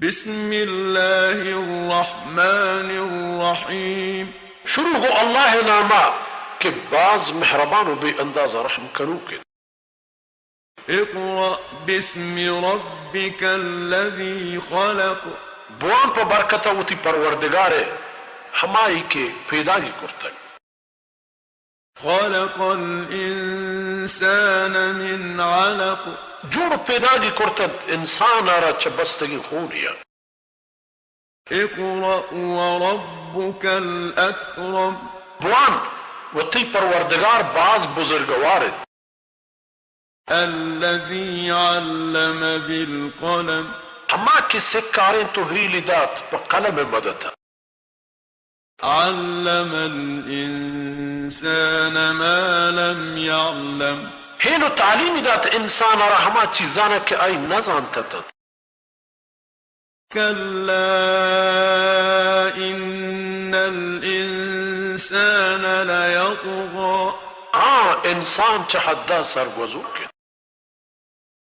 بسم الله الرحمن الرحيم. شروع گو اللہ نامہ کہ باز مہربان و بے اندازہ رحم کرو کے. اقرأ باسم ربك الذي خلق. بوان پر برکتہ وتی پروردگار ہمائی کے پیداگی کرتا. خلق الإنسان من علق. جوڑ پیداگی کرتا انسان آرہ چبستگی خونیا. اقرأ وربك الأكرم. بوان وتی پروردگار باز بزرگوار الذي علم بالقلم. ہما کی سکاریں تو ہیلی دات پا قلم مدد. علم الإنسان ما لم يعلم. ہینو تعلیم دات انسان آرہ ہما چیزانا کہ آئی نزانتا تا. كلا إن الإنسان ليطغى. انسان چہدہ سرگوزو کے.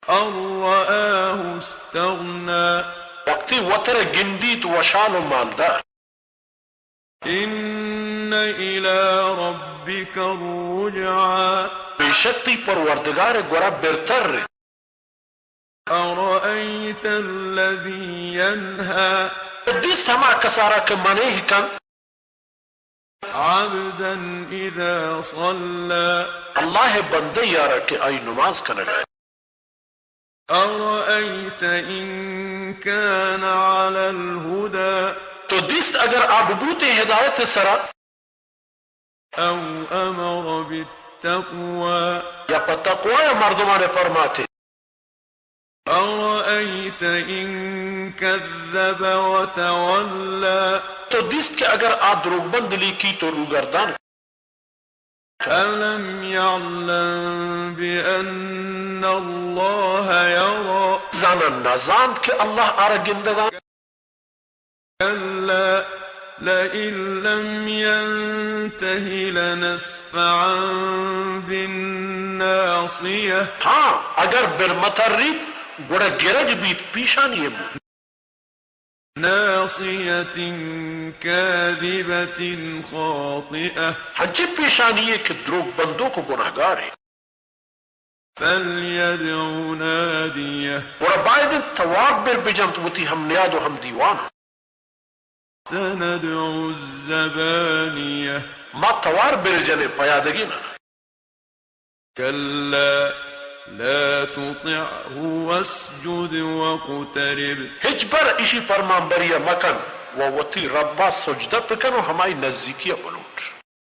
أن رآه استغنى. وقتی وطر گندیت وشال و مالدار. إن إلى ربك الرجعى. بے شکتی پروردگار گورا برتر. أرأيت الذي ينهى. دیست ہما کسارا کے منے ہی کن عبدا إذا صلى. اللہ بندے یارا کہ آئی نماز کنگا. أرأيت إن كان على الهدى. تو دیست اگر آپ بوتے ہدایت سرا أو أمر بالتقوى. یا پتقوی مردمان فرماتے. أرأيت إن كذب وتولى. تو دیست کہ اگر آپ دروگ بندلی کی تو روگردان. ألم يعلم بأن الله يرى. زانا نازاند کہ اللہ آرہ گندگان. كلا لئن لم ينته لنسفعا بالناصية. اگر برمترید گوڑا گرج بیت پیشانی ہے. ناصية كاذبة خاطئة. ہنچے پیشانی ہے کہ دروگ بندوں کو گناہگار ہے. فليدع ناديه. اور باید تواب بر بجمت وتی ہم نیاد و ہم دیوان. سندع الزبانية. ما توار بر جنے پیادگی نا. كلا لا تطعه واسجد واقترب. ہجبر اسی فرمان بریہ مکن و وتی ربا سجدہ پکن و ہمائی نزدیکیہ بلوٹ.